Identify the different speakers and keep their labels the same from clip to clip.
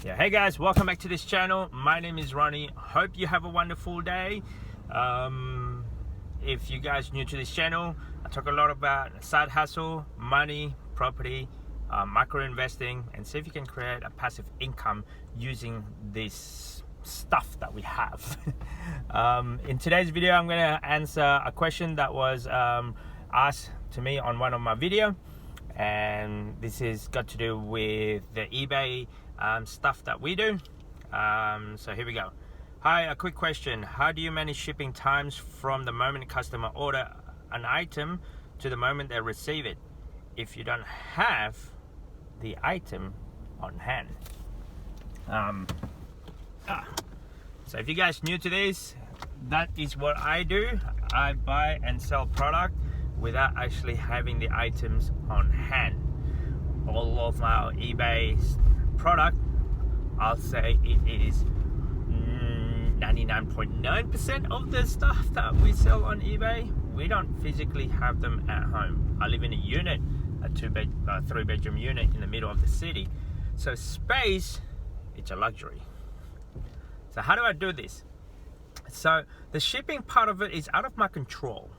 Speaker 1: Yeah, hey guys, welcome back to this channel. My name is Ronnie. Hope you have a wonderful day. If you guys new to this channel, I talk a lot about side hustle, money, property, micro investing, and see if you can create a passive income using this stuff that we have. In today's video, I'm going to answer a question that was asked to me on one of my videos, and this is got to do with the eBay stuff that we do. So here we go. Hi, a quick question. How do you manage shipping times from the moment a customer order an item to the moment they receive it if you don't have the item on hand? So if you guys new to this, that is what I do. I buy and sell product without actually having the items on hand. All of our eBay product, I'll say it is 99.9% of the stuff that we sell on eBay, we don't physically have them at home. I live in a unit, a three-bedroom unit in the middle of the city, so space, it's a luxury. So how do I do this? So the shipping part of it is out of my control.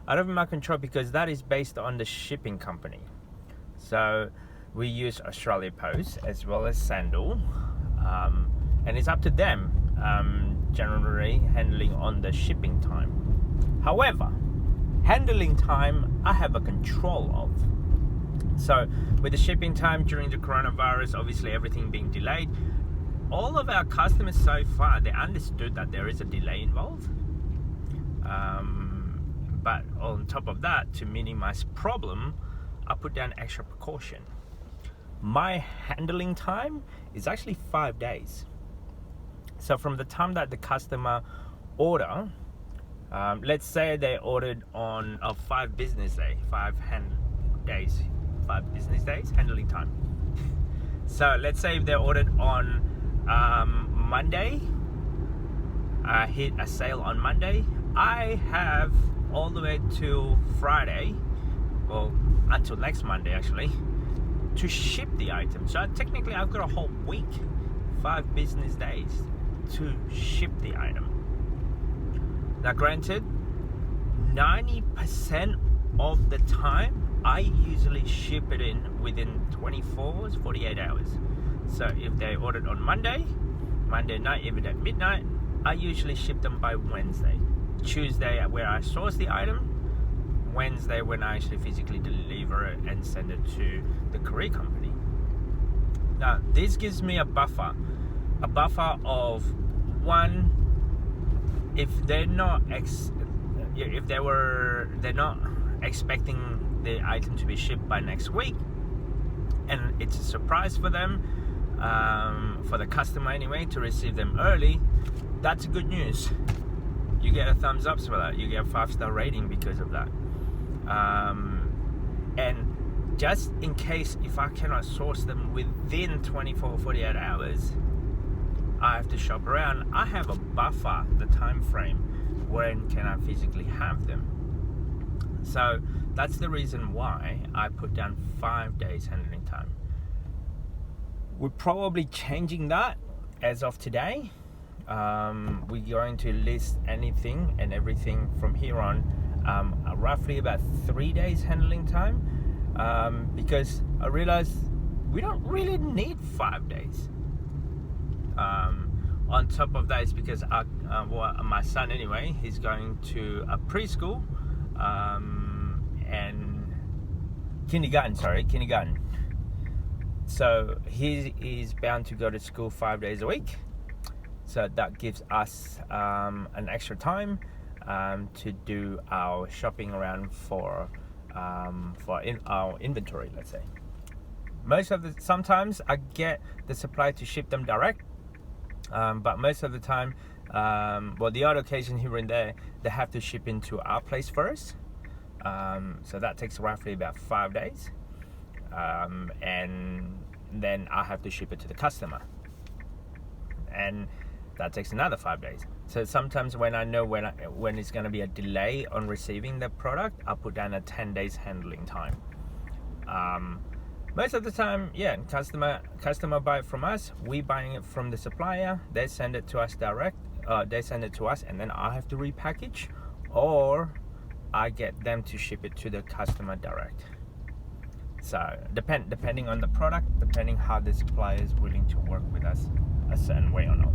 Speaker 1: Out of my control because that is based on the shipping company. So we use Australia Post as well as Sandal, and it's up to them generally handling on the shipping time. However, handling time I have a control of. So with the shipping time during the coronavirus, obviously everything being delayed, all of our customers so far, they understood that there is a delay involved. But on top of that, to minimize problem, I put down extra precaution. My handling time is actually 5 days. So from the time that the customer order, let's say they ordered on a 5 business days handling time. So let's say if they ordered on Monday, I hit a sale on Monday, I have all the way till Friday, well until next Monday actually, to ship the item. So technically I've got a whole week, 5 business days to ship the item. Now granted, 90% of the time I usually ship it in within 24 to 48 hours. So if they ordered on Monday night, even at midnight, I usually ship them by Wednesday. Tuesday where I source the item, Wednesday when I actually physically deliver it and send it to the courier company. Now this gives me a buffer of one, if they're not expecting the item to be shipped by next week, and it's a surprise for them, for the customer anyway, to receive them early, that's good news. You get a thumbs up for that. You get a 5-star rating because of that. And just in case if I cannot source them within 24 or 48 hours, I have to shop around. I have a buffer, the time frame, when can I physically have them. So that's the reason why I put down 5 days handling time. We're probably changing that as of today. We're going to list anything and everything from here on, roughly about 3 days handling time, because I realized we don't really need 5 days. On top of that is because my son anyway, he's going to a preschool and kindergarten. So he is bound to go to school 5 days a week. So that gives us an extra time to do our shopping around for our inventory, let's say. Sometimes I get the supply to ship them direct, but most of the time, the odd occasion here and there, they have to ship into our place first. So that takes roughly about 5 days, and then I have to ship it to the customer, and that takes another 5 days. So sometimes when I know when it's going to be a delay on receiving the product, I'll put down a 10 days handling time. most of the time, yeah, customer buy it from us. We buying it from the supplier. They send it to us direct. They send it to us, and then I have to repackage, or I get them to ship it to the customer direct. So depending on the product, depending how the supplier is willing to work with us a certain way or not.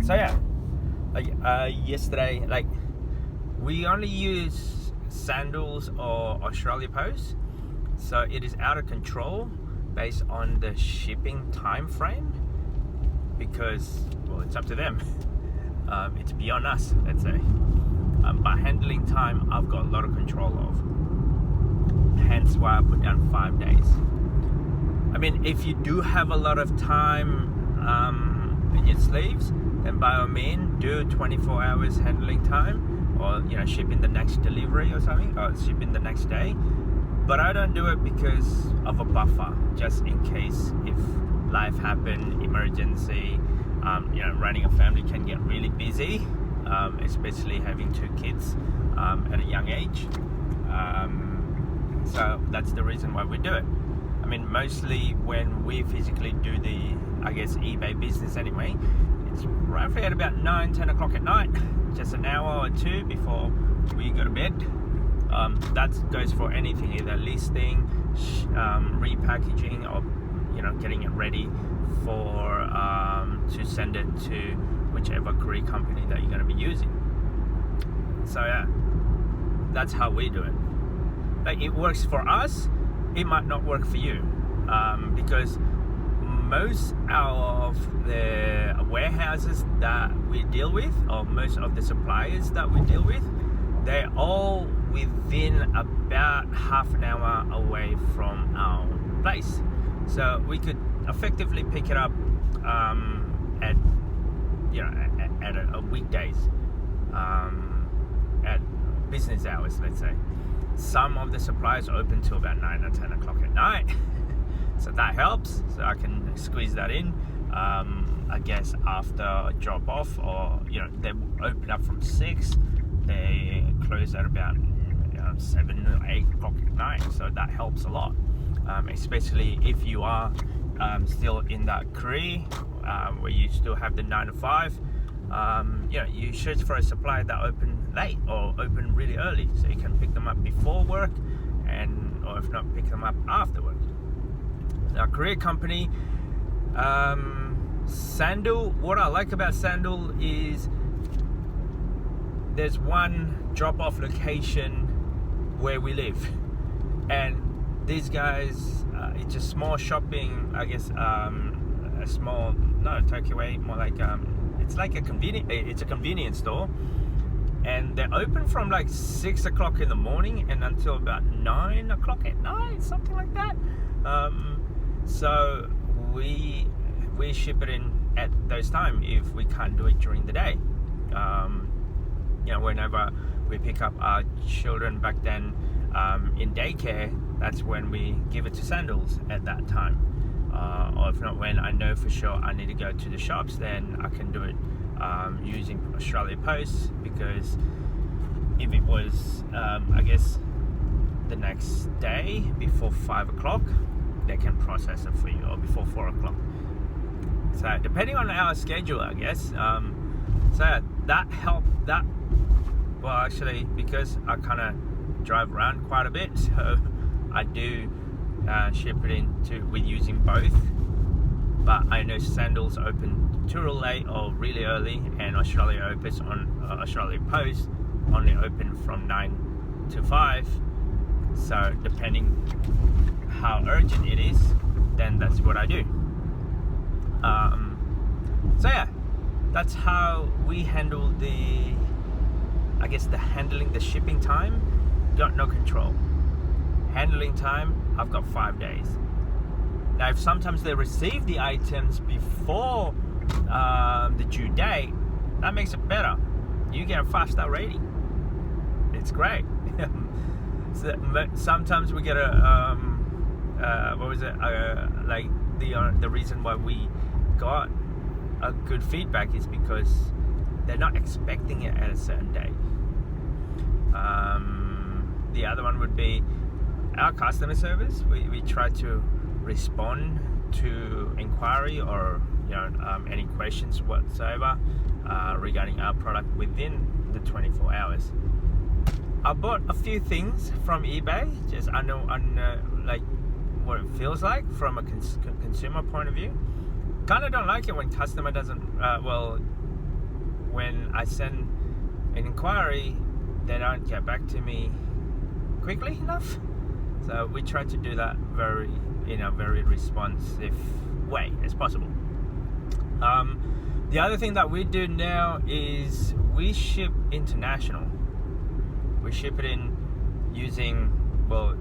Speaker 1: So yeah, yesterday, like, we only use Sandals or Australia Post, so it is out of control based on the shipping time frame, because, well, it's up to them. It's beyond us, let's say. But handling time, I've got a lot of control of. Hence why I put down 5 days. I mean, if you do have a lot of time in your sleeves, then by all means do 24 hours handling time, or, you know, ship in the next delivery or something, or ship in the next day. But I don't do it because of a buffer, just in case if life happen, emergency. You know, running a family can get really busy, especially having 2 kids at a young age. So that's the reason why we do it. I mean, mostly when we physically do the, I guess, eBay business anyway, it's roughly at about 9-10 o'clock at night, just an hour or 2 before we go to bed. That goes for anything, either listing, repackaging, or, you know, getting it ready for to send it to whichever courier company that you're going to be using. So yeah, that's how we do it. Like, it works for us, it might not work for you, because most of the warehouses that we deal with, or most of the suppliers that we deal with, they're all within about half an hour away from our place. So we could effectively pick it up at, you know, at a weekdays, at business hours, let's say. Some of the suppliers open till about 9 or 10 o'clock at night, so that helps. So I can squeeze that in. I guess after a drop off, or, you know, they open up from 6, they close at about 7 or 8 o'clock at night. So that helps a lot, especially if you are still in that career where you still have the 9 to 5. You know, you search for a supplier that open late or open really early, so you can pick them up before work, and, or if not, pick them up after work. Our career company, Sandal, what I like about Sandal is there's one drop-off location where we live, and these guys, it's a small shopping, I guess, a small, not a takeaway, more like it's like a convenience store, and they're open from like 6 o'clock in the morning and until about 9 o'clock at night, something like that. So we ship it in at those times if we can't do it during the day. You know, whenever we pick up our children back then in daycare, that's when we give it to Sandals at that time. Or if not, when I know for sure I need to go to the shops, then I can do it using Australia Post, because if it was, I guess, the next day before 5 o'clock, they can process it for you, or before 4 o'clock. So depending on our schedule, I guess. So that helped. That, well, actually, because I kind of drive around quite a bit, so I do ship it in with using both. But I know Sandals open too late or really early, and Australia Post only open from 9 to 5. So depending how urgent it is, then that's what I do. So yeah, that's how we handle handling the shipping time. Got no control. Handling time, I've got 5 days. Now, if sometimes they receive the items before the due date, that makes it better. You get a 5-star rating. It's great. So sometimes we get a like the reason why we got a good feedback is because they're not expecting it at a certain date. The other one would be our customer service, we try to respond to inquiry or any questions whatsoever regarding our product within the 24 hours. I bought a few things from eBay, just I know like what it feels like from a consumer point of view. Kind of don't like it when customer doesn't when I send an inquiry, they don't get back to me quickly enough. So we try to do that in a very responsive way as possible. The other thing that we do now is we ship international. We ship it in using,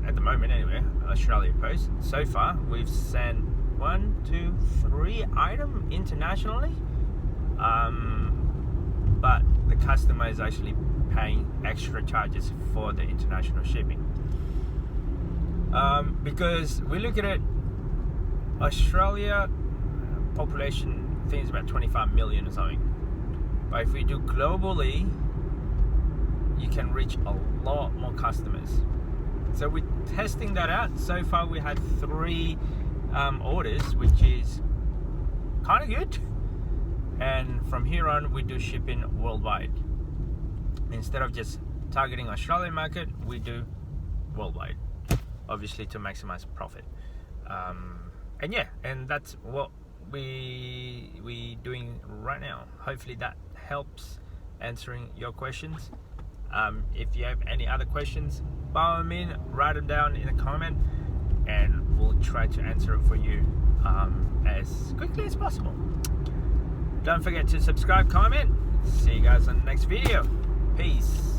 Speaker 1: at the moment anyway, Australia Post. So far, we've sent 1, 2, 3 items internationally. But the customer is actually paying extra charges for the international shipping. Because we look at it, Australia population, I think it's about 25 million or something. But if we do globally, you can reach a lot more customers. So we're testing that out. So far we had 3 orders, which is kind of good. And from here on, we do shipping worldwide. Instead of just targeting Australian market, we do worldwide, obviously to maximize profit. And that's what we doing right now. Hopefully that helps answering your questions. If you have any other questions, by all means, write them down in a comment and we'll try to answer it for you as quickly as possible. Don't forget to subscribe, comment. See you guys on the next video. Peace.